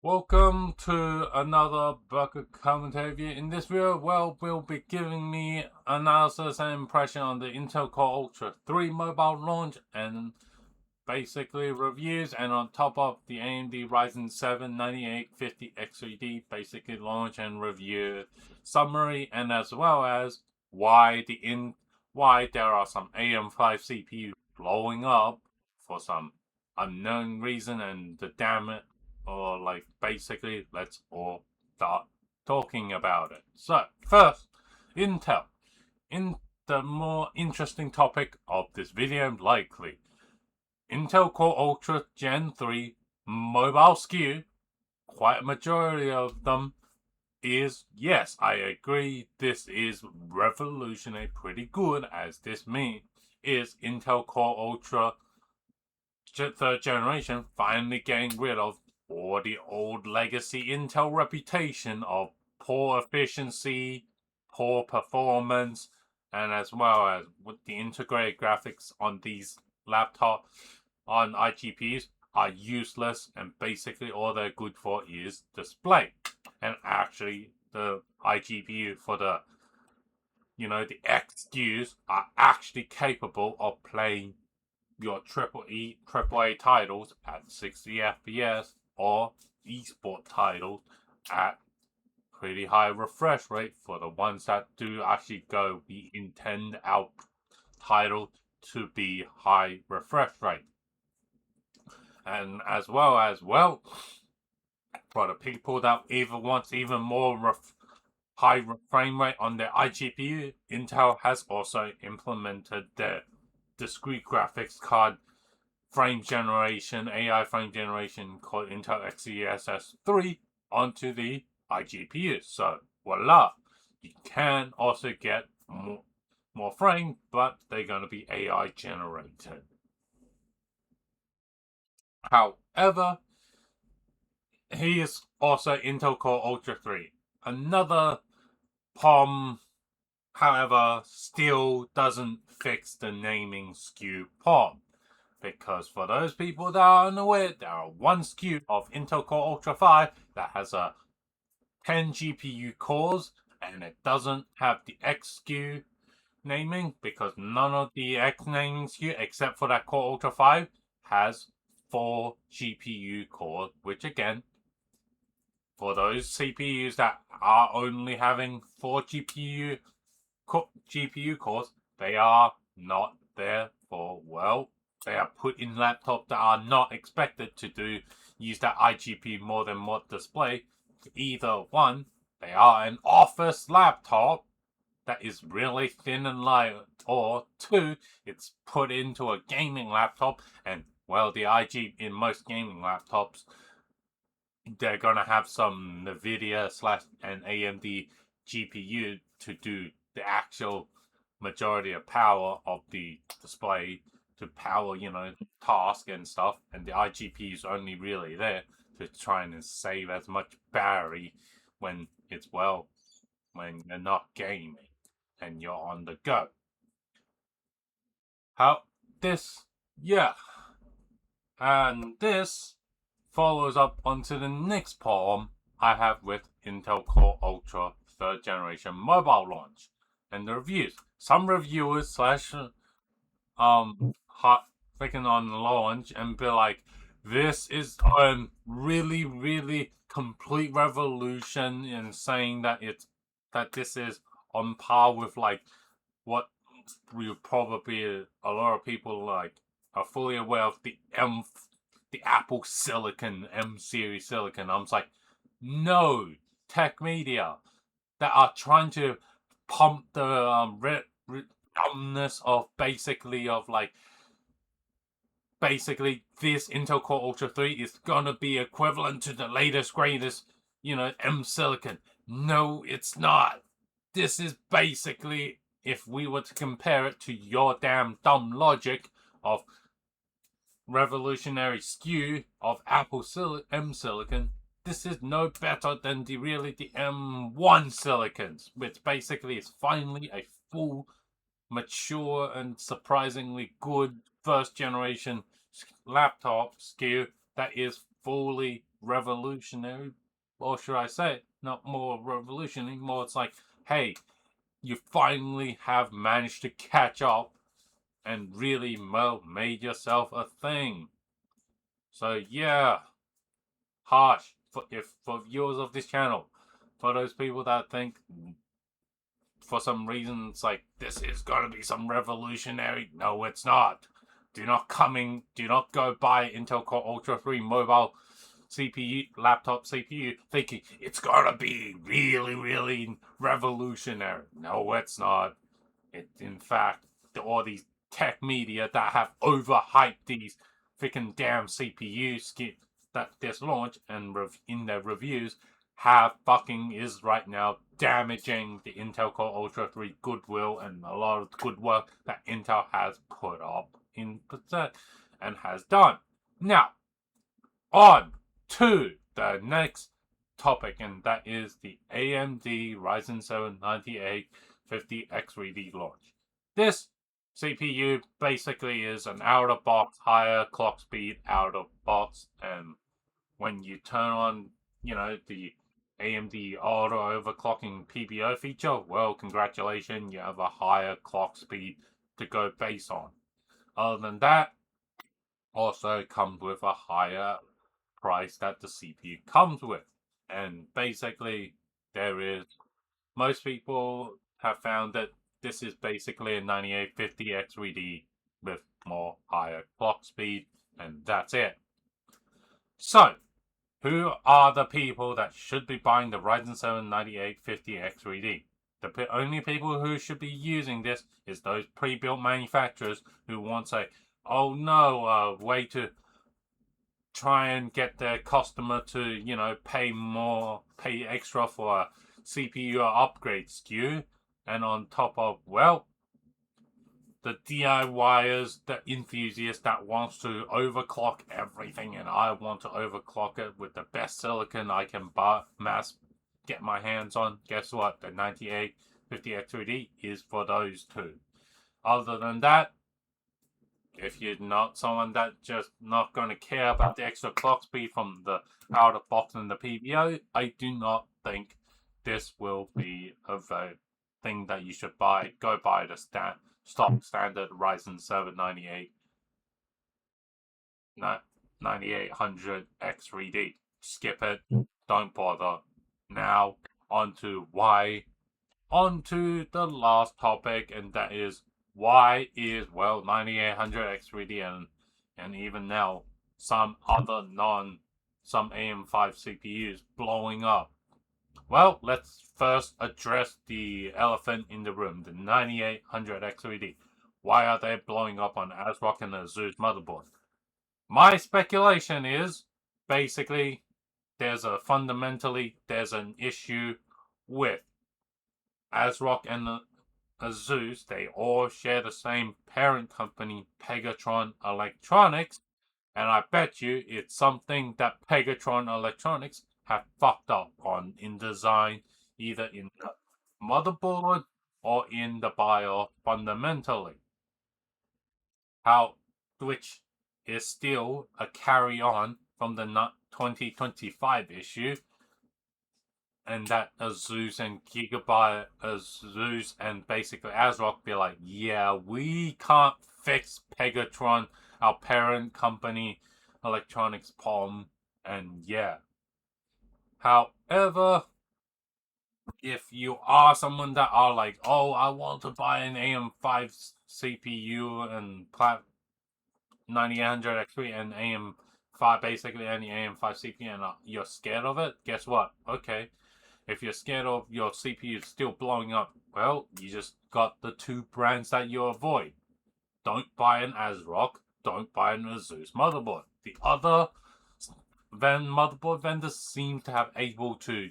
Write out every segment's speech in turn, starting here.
Welcome to another Bucket commentary video. In this video, we'll be giving me analysis and impression on the Intel Core Ultra 3 mobile launch and basically reviews, and on top of the AMD Ryzen 7 9850X3D basically launch and review summary, and as well as why there are some am5 CPU blowing up for some unknown reason, and the damn it, or like basically let's all start talking about it. So first, Intel. In the more interesting topic of this video, likely Intel Core Ultra Gen 3 mobile SKU, quite a majority of them is, yes, I agree, this is revolutionary, pretty good, as this is Intel Core Ultra 3rd generation finally getting rid of all the old legacy Intel reputation of poor efficiency, poor performance, and as well as with the integrated graphics on these laptops on iGPUs are useless, and basically all they're good for is display. And actually the iGPU for the the X SKUs are actually capable of playing your AAA titles at 60 FPS or esport titles at pretty high refresh rate for the ones that do actually go the intend out title to be high refresh rate. And as well for the people that even wants even more high frame rate on their iGPU, Intel has also implemented their discrete graphics card frame generation, AI frame generation called Intel XeSS 3 onto the iGPU. So voila, you can also get more frame, but they're going to be AI generated. However, here's also Intel Core Ultra 3. Another POM, however, still doesn't fix the naming SKU POM. Because for those people that are unaware, there are one SKU of Intel Core Ultra 5 that has a 10 GPU cores, and it doesn't have the X SKU naming, because none of the X naming SKU except for that Core Ultra 5 has 4 GPU cores, which again, for those CPUs that are only having 4 GPU cores, they are not there for, well, they are put in laptops that are not expected to use that iGPU more than mod display. Either one, they are an office laptop that is really thin and light, or two, it's put into a gaming laptop, and well, the IG in most gaming laptops, they're gonna have some NVIDIA / and AMD GPU to do the actual majority of power of the display to power, task and stuff, and the iGPU is only really there to try and save as much battery when when you're not gaming and you're on the go. And this follows up onto the next poem I have with Intel Core Ultra 3rd generation mobile launch and the reviews. Some reviewers / hot freaking on launch and be like, this is a really complete revolution, in saying that this is on par with like what we would probably a lot of people like are fully aware of, the Apple Silicon M series silicon. I'm like, no, tech media that are trying to pump the dumbness of basically this Intel Core Ultra 3 is gonna be equivalent to the latest greatest M silicon. No, it's not. This is basically, if we were to compare it to your damn dumb logic of revolutionary SKU of Apple M silicon, this is no better than the M1 silicons, which basically is finally a full, mature, and surprisingly good first generation laptop SKU that is fully revolutionary, or should I say, not more revolutionary, more it's like, hey, you finally have managed to catch up and really made yourself a thing. So yeah, harsh for viewers of this channel, for those people that think for some reason it's like this is gonna be some revolutionary. No, it's not. Do not go buy Intel Core Ultra 3 mobile CPU laptop CPU thinking it's gonna be really revolutionary. No, it's not. It in fact all these tech media that have overhyped these freaking damn CPUs that this launch and in their reviews have fucking is right now damaging the Intel Core Ultra 3 goodwill and a lot of good work that Intel has put up in and has done. Now, on to the next topic, and that is the AMD Ryzen 7 9850X3D launch. This CPU basically is an out-of-box higher clock speed out-of-box, and when you turn on, the AMD auto overclocking PBO feature, well, congratulations, you have a higher clock speed to go base on. Other than that, also comes with a higher price that the CPU comes with. And basically, most people have found that this is basically a 9850X3D with more higher clock speed, and that's it. So, who are the people that should be buying the Ryzen 7 9850X3D? The only people who should be using this is those pre-built manufacturers who want to say, oh no, way to try and get their customer to, pay extra for a CPU upgrade SKU. And on top of, well, the DIYers, the enthusiast that wants to overclock everything, and I want to overclock it with the best silicon I can get my hands on. Guess what? The 9850X3D is for those two. Other than that, if you're not someone that just not going to care about the extra clock speed from the out of box and the PBO, I do not think this will be a thing that you should buy. Go buy the stock standard Ryzen 7 9800 X3D. Skip it. Don't bother. Now, onto the last topic, and that is why is 9800 X3D and even now some am5 CPUs blowing up. Well, let's first address the elephant in the room, the 9800 X3D. Why are they blowing up on ASRock and Asus motherboard? My speculation is basically there's an issue with ASRock and Asus. They all share the same parent company, Pegatron Electronics, and I bet you it's something that Pegatron Electronics have fucked up on in design, either in the motherboard or in the BIOS fundamentally. Which is still a carry on from the 2025 issue, and that Asus and basically ASRock be like, yeah, we can't fix Pegatron, our parent company, electronics problem, and yeah. However, if you are someone that are like, oh, I want to buy an am5 CPU and 9800 X3 and am5, basically any am5 CPU, and you're scared of it, guess what? Okay. If you're scared of your CPU still blowing up, well, you just got the two brands that you avoid. Don't buy an ASRock, don't buy an Asus motherboard. The other motherboard vendors seem to have able to,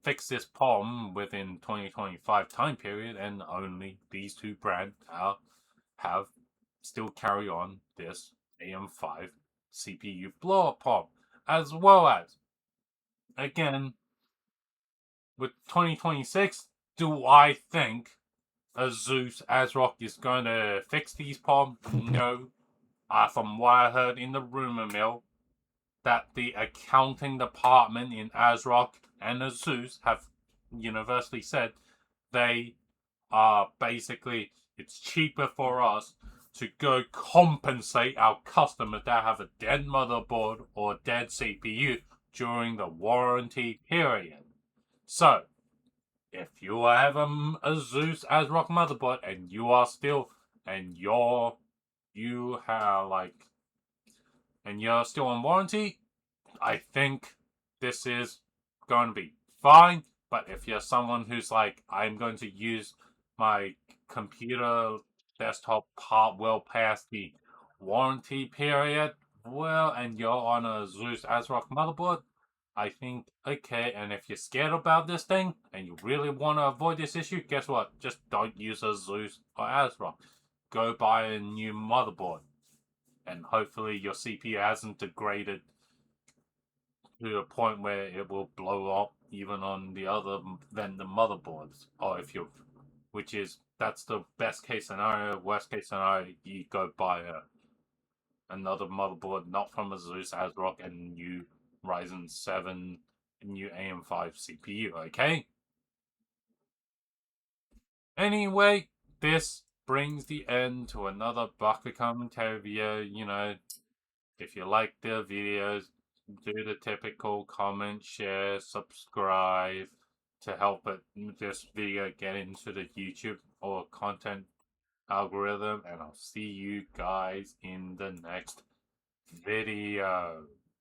fix this problem within 2025 time period, and only these two brands have still carry on this am5 CPU blow up problem, as well as, again, with 2026, do I think ASRock is going to fix these problems? No. From what I heard in the rumor mill, that the accounting department in ASRock and Asus have universally said they are basically, it's cheaper for us to go compensate our customers that have a dead motherboard or dead CPU during the warranty period. So, if you have a Asus ASRock motherboard and you are still, and you have like, and you're still on warranty, I think this is going to be fine. But if you're someone who's like, I'm going to use my computer desktop part well past the warranty period, well, and you're on a Zeus ASRock motherboard, I think, okay. And if you're scared about this thing and you really want to avoid this issue, guess what? Just don't use a Zeus or ASRock. Go buy a new motherboard. And hopefully your CPU hasn't degraded to a point where it will blow up even on the other than the motherboards. Or if you're, which is, that's the best case scenario. Worst case scenario, you go buy another motherboard not from Asus ASRock and new Ryzen 7, new am5 CPU. Okay. Anyway, this brings the end to another Bucket commentary video. If you like the videos, do the typical comment, share, subscribe to help this video get into the YouTube or content algorithm. And I'll see you guys in the next video.